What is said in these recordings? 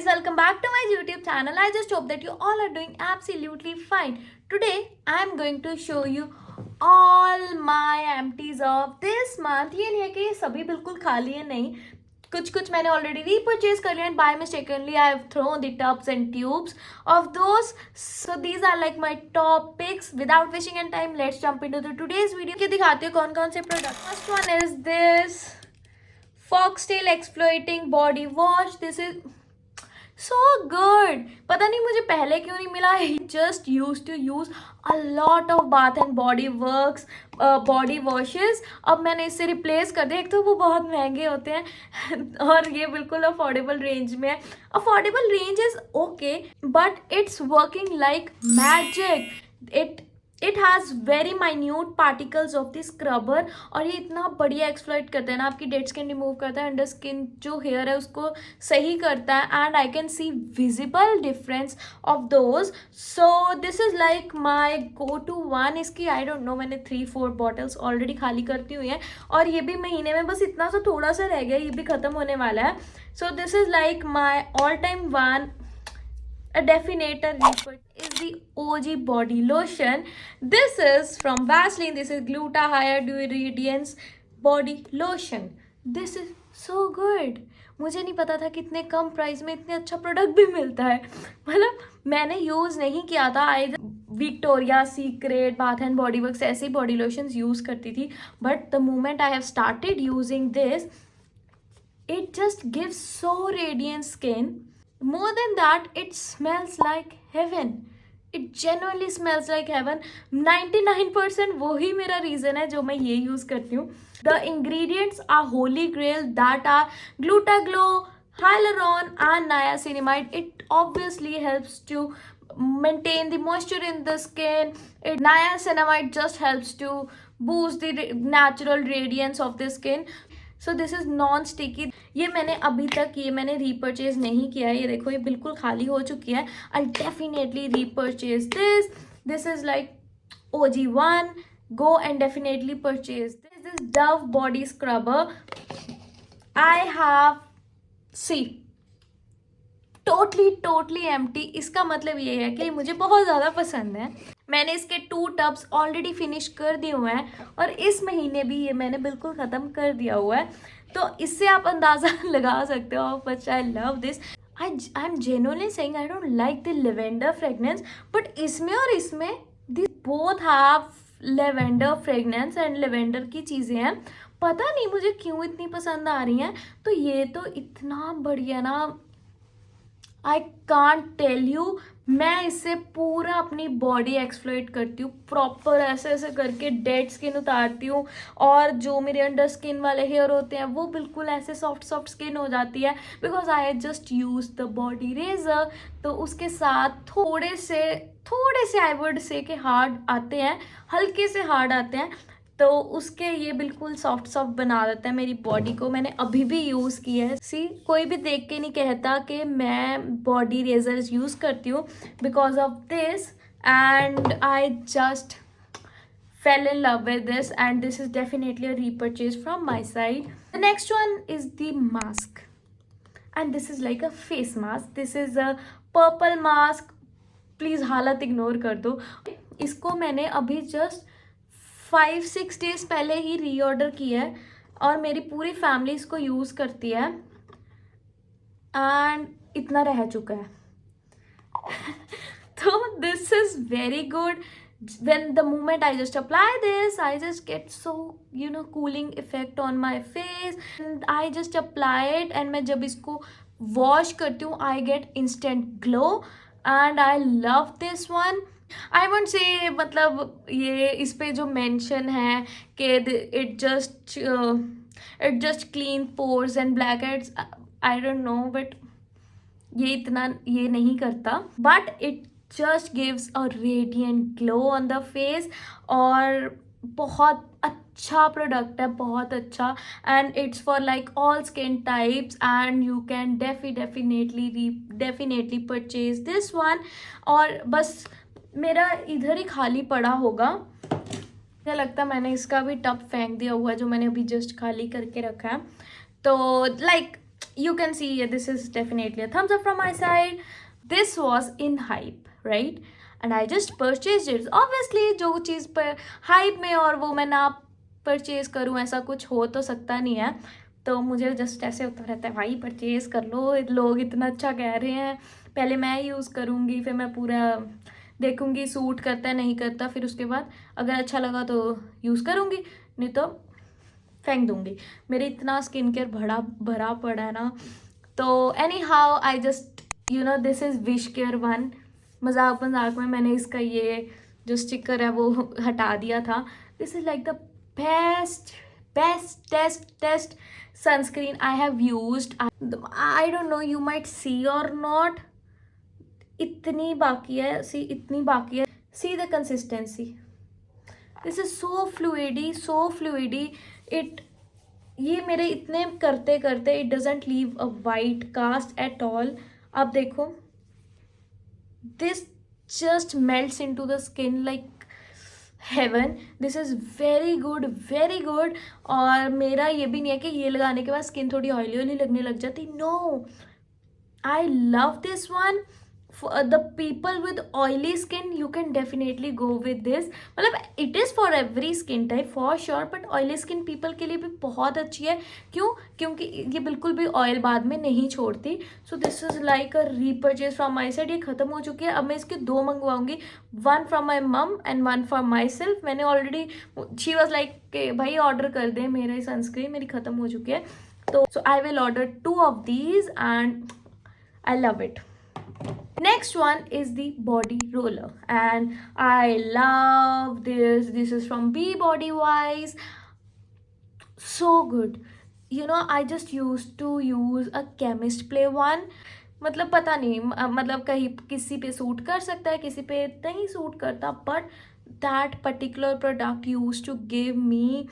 welcome back to my YouTube channel. I just hope that you all are doing absolutely fine. Today I am going to show you all my empties of this month. ये नहीं है कि ये सभी बिल्कुल खाली है, नहीं, कुछ मैंने ऑलरेडी रीपर्चेज कर लिया and by mistakenly I have thrown the tubs and tubes of those. So these are like my top picks. Without wasting any time, let's jump into the today's video कि दिखाती हूँ कौन कौन से product. First one is this Foxtail Exfoliating Body Wash. This is so good. पता नहीं मुझे पहले क्यों नहीं मिला. I just used to use a lot of Bath and Body Works body washes. अब मैंने इससे रिप्लेस कर दिया. एक तो वो बहुत महंगे होते हैं और ये बिल्कुल अफोर्डेबल रेंज में है. Affordable range is okay but it's working like magic. It has very minute particles of the scrubber और ये इतना बढ़िया एक्सप्लॉइट करता है ना, आपकी डेड स्किन रिमूव करता है, अंडर स्किन जो हेयर है उसको सही करता है and I can see visible difference of those. So this is like my go to one. इसकी आई डोंट नो, मैंने 3-4 बॉटल्स ऑलरेडी खाली करती हुई हैं और ये भी महीने में बस इतना सा थोड़ा सा रह गया, ये भी ख़त्म होने वाला है. सो this is like my all time one. A definitor is the OG body lotion. This is from Vaseline. This is Gluta-Hya Radiance body lotion. This is so good. मुझे नहीं पता था कि इतने कम प्राइस में इतने अच्छा प्रोडक्ट भी मिलता है. मतलब मैंने यूज़ नहीं किया था. I Victoria secret bath and body works ऐसे बॉडी लोशंस यूज़ करती थी, but the moment I have started using this, it just gives so radiant skin. More than that, it smells like heaven. It genuinely smells like heaven. 99% वही मेरा reason है जो मैं ये use करती हूँ. The ingredients are holy grail that are Glutaglow, Hyaluron and Niacinamide. It obviously helps to maintain the moisture in the skin. Niacinamide just helps to boost the natural radiance of the skin. So this is non sticky. ये मैंने अभी तक ये मैंने repurchase नहीं किया है. ये देखो ये बिल्कुल खाली हो चुकी है. I definitely repurchase this. This is like OG1. Go and definitely purchase this. This Dove body scrubber I have see totally empty. इसका मतलब ये है कि मुझे बहुत ज़्यादा पसंद है. मैंने इसके 2 टब्स ऑलरेडी फिनिश कर दिए हुए हैं और इस महीने भी ये मैंने बिल्कुल ख़त्म कर दिया हुआ है. तो इससे आप अंदाज़ा लगा सकते हो how much I love this. I am genuinely saying I don't like the lavender fragrance, but इसमें और इसमें this both have lavender fragrance and lavender की चीज़ें हैं. पता नहीं मुझे क्यों इतनी पसंद आ रही हैं. तो ये तो इतना बढ़िया ना, आई कांट टेल यू. मैं इससे पूरा अपनी बॉडी एक्सप्लोइट करती हूँ प्रॉपर, ऐसे ऐसे करके डेड स्किन उतारती हूँ और जो मेरे अंडर स्किन वाले हेयर होते हैं वो बिल्कुल ऐसे सॉफ्ट स्किन हो जाती है because I just use the body razor. तो उसके साथ थोड़े से आई वुड से के हार्ड आते हैं, हल्के से हार्ड आते हैं, तो उसके ये बिल्कुल सॉफ्ट बना देता है मेरी बॉडी को. मैंने अभी भी यूज़ किया है. सी कोई भी देख के नहीं कहता कि मैं बॉडी रेजर्स यूज़ करती हूँ because of this and I just fell in love with this and this is definitely a repurchase from my side. The next one is the mask and this is like a face mask. This is a purple mask. Please हालत ignore कर दो. इसको मैंने अभी just 5-6 days पहले ही reorder किया है और मेरी पूरी फैमिली इसको यूज़ करती है एंड इतना रह चुका है. तो this is very good. when the moment I just apply this, I just get so cooling effect on my face and I just apply it and मैं जब इसको वॉश करती हूँ I get instant glow and I love this one. I won't say मतलब ये इस पे जो मेंशन है कि it just clean pores and black heads, I don't know, but ये इतना ये नहीं करता, but it just gives a radiant glow on the face और बहुत अच्छा प्रोडक्ट है, बहुत अच्छा. And it's for like all skin types and you can definitely purchase this one. और बस मेरा इधर ही खाली पड़ा होगा, मुझे लगता है मैंने इसका भी टब फेंक दिया हुआ है जो मैंने अभी जस्ट खाली करके रखा है. तो like you can see this is definitely a thumbs up from my side. This was in hype, right? And I just purchased it. Obviously जो चीज़ पर hype में और वो मैं ना परचेज करूँ ऐसा कुछ हो तो सकता नहीं है, तो मुझे जस्ट ऐसे होता रहता है भाई परचेज कर लो, लोग इतना अच्छा कह रहे हैं, पहले मैं यूज़ करूँगी, फिर मैं पूरा देखूँगी सूट करता है नहीं करता, फिर उसके बाद अगर अच्छा लगा तो यूज़ करूँगी, नहीं तो फेंक दूँगी। मेरे इतना स्किन केयर भरा पड़ा है ना। तो any how I just this is wish care one. मजाक में मैंने इसका ये जो स्टिकर है वो हटा दिया था। This is like the best sunscreen I have used. I don't know you might see or not. इतनी बाकी है, इतनी बाकी है। See the consistency. This is so fluidy. ये मेरे इतने करते it doesn't leave a white cast at all. आप देखो, this just melts into the skin like heaven. This is very good. और मेरा ये भी नहीं है कि ये लगाने के बाद स्किन थोड़ी ऑयली लगने लग जाती, no, I love this one. The people with oily skin you can definitely go with this. मतलब it is for every skin type for sure, but oily skin people के लिए भी बहुत अच्छी है। क्योंकि ये बिल्कुल भी ऑयल बाद में नहीं छोड़ती। सो this is like a repurchase from my side. ये ख़त्म हो चुकी है, अब मैं इसके 2 मंगवाऊंगी, वन फ्रॉम माई मम and one from my self. मैंने ऑलरेडी, शी वॉज लाइक कि भाई ऑर्डर कर दे मेरा ही सनस्क्रीन, मेरी ख़त्म हो चुकी है, तो so I will order 2 of these and I love it. Next one is the body roller and I love this. This is from Be Body Wise. So good. I just used to use a Chemist Play one. मतलब पता नहीं, मतलब कहीं किसी पे suit कर सकता है, किसी पे नहीं सूट करता, but that particular product use to give me,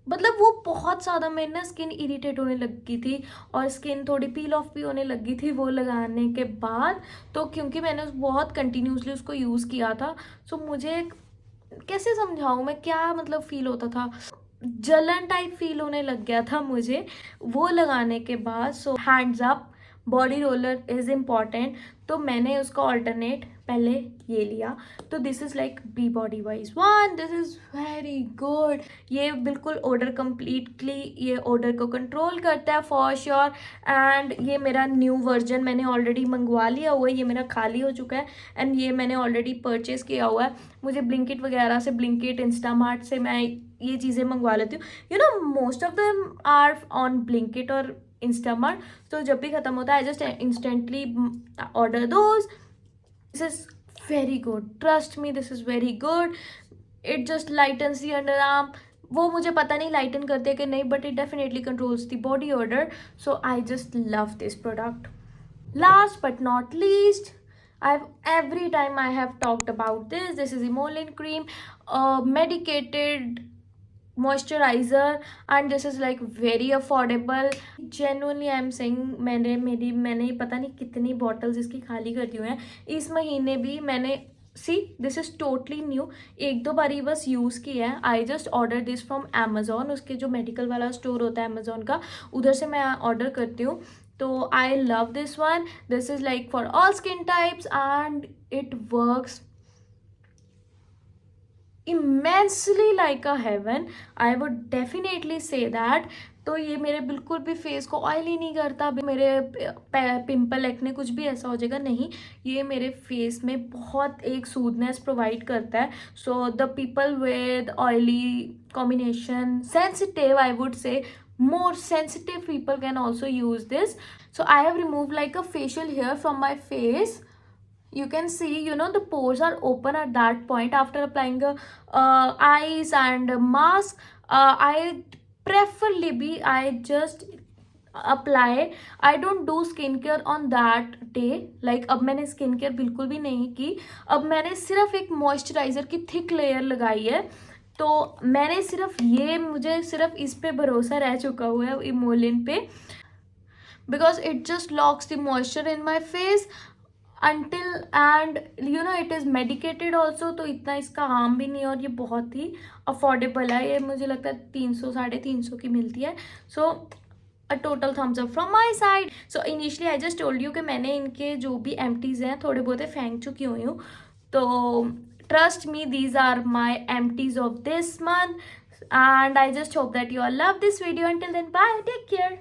मतलब वो बहुत ज़्यादा मेरी ना स्किन इरिटेट होने लगी थी और स्किन थोड़ी पील ऑफ भी होने लगी थी वो लगाने के बाद। तो क्योंकि मैंने बहुत कंटिन्यूसली उसको यूज़ किया था, सो मुझे कैसे समझाऊँ मैं, क्या मतलब फील होता था, जलन टाइप फील होने लग गया था मुझे वो लगाने के बाद। So hands up, body roller is important. तो मैंने उसका ऑल्टरनेट पहले ये लिया, तो this is like be body wise one. This is very good. ये बिल्कुल ऑर्डर कम्प्लीटली ये ऑर्डर को कंट्रोल करता है फॉर श्योर। एंड ये मेरा न्यू वर्जन मैंने ऑलरेडी मंगवा लिया हुआ है, ये मेरा खाली हो चुका है एंड ये मैंने ऑलरेडी परचेज़ किया हुआ है। मुझे ब्लिंकिट वगैरह से, ब्लिंकिट, इंस्टामार्ट से मैं ये चीज़ें मंगवा लेती हूँ। Most of them are on Blinkit और इंस्टामार्ट। तो जब भी ख़त्म होता है I just instantly order those. This is very good, trust me, this is very good. It just lightens the underarm. वो मुझे पता नहीं लाइटन करते कि नहीं, but it definitely controls the body odour. So I just love this product. Last but not least, every time I have talked about this. This is Emollient cream, medicated moisturizer, and this is like very affordable. Genuinely I am saying, मैंने पता नहीं कितनी bottles इसकी खाली कर दी हुई हैं इस महीने भी। मैंने दिस इज़ टोटली न्यू, 1-2 बार ही बस यूज़ किया है। I just order this from Amazon, उसके जो मेडिकल वाला स्टोर होता है अमेज़ॉन का, उधर से मैं ऑर्डर करती हूँ। तो आई love this one. This is like for all skin types and it works immensely like a heaven. I would definitely say that. तो ये मेरे बिल्कुल भी फेस को ऑयली नहीं करता, मेरे पिंपल एक्ने कुछ भी ऐसा हो जाएगा नहीं, ये मेरे फेस में बहुत एक सूदनेस प्रोवाइड करता है. So the people with oily combination, sensitive, I would say more sensitive people can also use this. So I have removed like a facial hair from my face. You can see, the pores are open at that point after applying the eyes and mask. I preferably I just apply. I don't do skincare on that day. Like अब मैंने skincare बिल्कुल भी नहीं की, अब मैंने सिर्फ एक मॉइस्चराइजर की थिक लेयर लगाई है. तो मैंने मुझे सिर्फ इस पे भरोसा रह चुका हुआ है इमोलिन पे, because it just locks the moisture in my face until and it is medicated also. तो इतना इसका हार्म भी नहीं है और ये बहुत ही अफोर्डेबल है. ये मुझे लगता है 300-350 की मिलती है. So a total thumbs up from my side. So initially I just told you कि मैंने इनके जो भी एम्प्टीज़ हैं थोड़े बहुत फेंक चुकी हुई हूँ. तो trust me, these are my empties of this month, and I just hope that you all love this video. Until then, bye, take care.